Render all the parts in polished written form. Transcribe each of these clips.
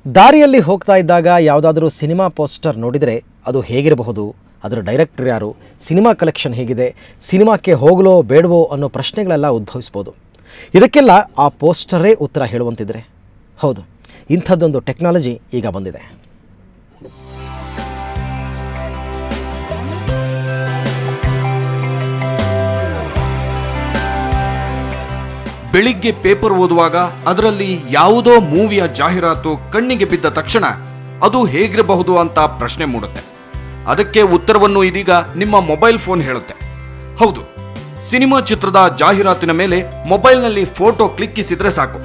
ದಾರಿಯಲ್ಲಿ ಹೋಗ್ತಾ ಇದ್ದಾಗ ಯಾವುದಾದರೂ ಸಿನಿಮಾ ಪೋಸ್ಟರ್ ನೋಡಿದರೆ ಅದು ಹೇಗಿರಬಹುದು, ಅದರ ಡೈರೆಕ್ಟರ್ ಯಾರು, ಸಿನಿಮಾ ಕಲೆಕ್ಷನ್ ಹೇಗಿದೆ, ಸಿನಿಮಾಕ್ಕೆ ಹೋಗಲೋ ಬೇಡವೋ ಅನ್ನೋ ಪ್ರಶ್ನೆಗಳೆಲ್ಲ ಉದ್ಭವಿಸ್ಬೋದು. ಇದಕ್ಕೆಲ್ಲ ಆ ಪೋಸ್ಟರೇ ಉತ್ತರ ಹೇಳುವಂತಿದ್ರೆ ಹೌದು, ಇಂಥದ್ದೊಂದು ಟೆಕ್ನಾಲಜಿ ಈಗ ಬಂದಿದೆ. ಬೆಳಿಗ್ಗೆ ಪೇಪರ್ ಓದುವಾಗ ಅದರಲ್ಲಿ ಯಾವುದೋ ಮೂವಿಯ ಜಾಹೀರಾತು ಕಣ್ಣಿಗೆ ಬಿದ್ದ ತಕ್ಷಣ ಅದು ಹೇಗಿರಬಹುದು ಅಂತ ಪ್ರಶ್ನೆ ಮೂಡುತ್ತೆ. ಅದಕ್ಕೆ ಉತ್ತರವನ್ನು ಇದೀಗ ನಿಮ್ಮ ಮೊಬೈಲ್ ಫೋನ್ ಹೇಳುತ್ತೆ. ಹೌದು, ಸಿನಿಮಾ ಚಿತ್ರದ ಜಾಹೀರಾತಿನ ಮೇಲೆ ಮೊಬೈಲ್ನಲ್ಲಿ ಫೋಟೋ ಕ್ಲಿಕ್ಕಿಸಿದ್ರೆ ಸಾಕು,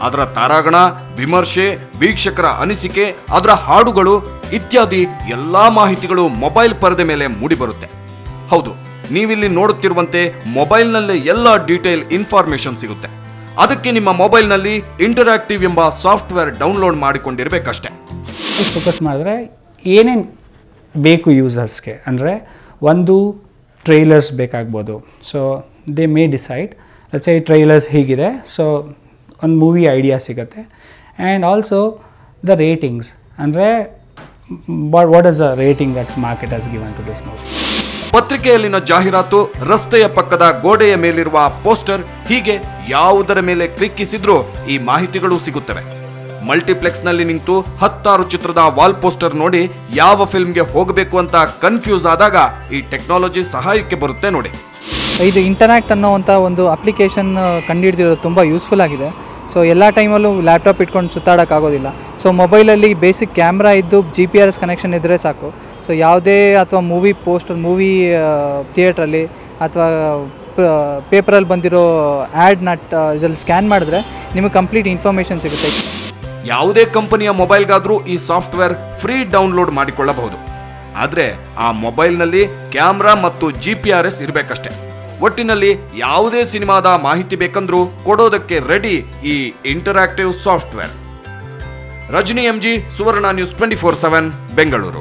ಅದರ ತಾರಾಗಣ, ವಿಮರ್ಶೆ, ವೀಕ್ಷಕರ ಅನಿಸಿಕೆ, ಅದರ ಹಾಡುಗಳು ಇತ್ಯಾದಿ ಎಲ್ಲಾ ಮಾಹಿತಿಗಳು ಮೊಬೈಲ್ ಪರದೆ ಮೇಲೆ ಮೂಡಿಬರುತ್ತೆ. ಹೌದು, ನೀವಿಲ್ಲಿ ನೋಡುತ್ತಿರುವಂತೆ ಮೊಬೈಲ್ನಲ್ಲೇ ಎಲ್ಲ ಡೀಟೇಲ್ ಇನ್ಫಾರ್ಮೇಶನ್ ಸಿಗುತ್ತೆ. ಅದಕ್ಕೆ ನಿಮ್ಮ ಮೊಬೈಲ್ನಲ್ಲಿ ಇಂಟರಾಕ್ಟಿವ್ ಎಂಬ ಸಾಫ್ಟ್ವೇರ್ ಡೌನ್ಲೋಡ್ ಮಾಡಿಕೊಂಡಿರಬೇಕಷ್ಟೇ. ಫೋಕಸ್ ಮಾಡಿದ್ರೆ ಏನೇನು ಬೇಕು ಯೂಸರ್ಸ್ಗೆ ಅಂದರೆ, ಒಂದು ಟ್ರೈಲರ್ಸ್ ಬೇಕಾಗ್ಬೋದು. So they may decide let's say trailers ಹೀಗಿದೆ, ಸೊ ಒಂದು ಮೂವಿ ಐಡಿಯಾ ಸಿಗುತ್ತೆ. ಆ್ಯಂಡ್ ಆಲ್ಸೋ ದ ರೇಟಿಂಗ್ಸ್ ಅಂದರೆ what is the rating that market has given to this movie. ಪತ್ರಿಕೆಯಲ್ಲಿನ ಜಾಹೀರಾತು, ರಸ್ತೆಯ ಪಕ್ಕದ ಗೋಡೆಯ ಮೇಲಿರುವ ಪೋಸ್ಟರ್, ಹೀಗೆ ಯಾವುದರ ಮೇಲೆ ಕ್ಲಿಕ್ಕಿಸಿದ್ರೂ ಈ ಮಾಹಿತಿಗಳು ಸಿಗುತ್ತವೆ. ಮಲ್ಟಿಪ್ಲೆಕ್ಸ್ನಲ್ಲಿ ನಿಂತು 10 ಚಿತ್ರದ ವಾಲ್ ಪೋಸ್ಟರ್ ನೋಡಿ ಯಾವ ಫಿಲ್ಮ್ಗೆ ಹೋಗಬೇಕು ಅಂತ ಕನ್ಫ್ಯೂಸ್ ಆದಾಗ ಈ ಟೆಕ್ನಾಲಜಿ ಸಹಾಯಕ್ಕೆ ಬರುತ್ತೆ ನೋಡಿ. ಇದು ಇಂಟರ್ಯಾಕ್ಟ್ ಅನ್ನೋವಂಥ ಒಂದು ಅಪ್ಲಿಕೇಶನ್ ಕಂಡುಹಿಡಿದಿರೋದು ತುಂಬ ಯೂಸ್ಫುಲ್ ಆಗಿದೆ. ಸೊ ಎಲ್ಲ ಟೈಮಲ್ಲೂ ಲ್ಯಾಪ್ಟಾಪ್ ಇಟ್ಕೊಂಡು ಸುತ್ತಾಡೋಕ್ಕಾಗೋದಿಲ್ಲ. ಸೊ ಮೊಬೈಲಲ್ಲಿ ಬೇಸಿಕ್ ಕ್ಯಾಮ್ರಾ ಇದ್ದು GPS ಕನೆಕ್ಷನ್ ಇದ್ದರೆ ಸಾಕು. ಸೊ ಯಾವುದೇ ಅಥವಾ ಮೂವಿ ಪೋಸ್ಟರ್, ಮೂವಿ ಥಿಯೇಟ್ರಲ್ಲಿ ಅಥವಾ ಪೇಪರಲ್ಲಿ ಬಂದಿರೋ ಆ್ಯಡ್ನ ಇದರಲ್ಲಿ ಸ್ಕ್ಯಾನ್ ಮಾಡಿದ್ರೆ ನಿಮಗೆ ಕಂಪ್ಲೀಟ್ ಇನ್ಫಾರ್ಮೇಷನ್ ಸಿಗುತ್ತೆ. ಯಾವುದೇ ಕಂಪನಿಯ ಮೊಬೈಲ್ಗಾದರೂ ಈ ಸಾಫ್ಟ್ವೇರ್ ಫ್ರೀ ಡೌನ್ಲೋಡ್ ಮಾಡಿಕೊಳ್ಳಬಹುದು. ಆದರೆ ಆ ಮೊಬೈಲ್ನಲ್ಲಿ ಕ್ಯಾಮ್ರಾ ಮತ್ತು GPS ಇರಬೇಕಷ್ಟೆ. ಒಟ್ಟಿನಲ್ಲಿ ಯಾವುದೇ ಸಿನಿಮಾದ ಮಾಹಿತಿ ಬೇಕಂದ್ರೂ ಕೊಡೋದಕ್ಕೆ ರೆಡಿ ಈ ಇಂಟರಾಕ್ಟಿವ್ ಸಾಫ್ಟ್ವೇರ್. ರಜನಿ MG, ಸುವರ್ಣ ನ್ಯೂಸ್ 24/7, ಬೆಂಗಳೂರು.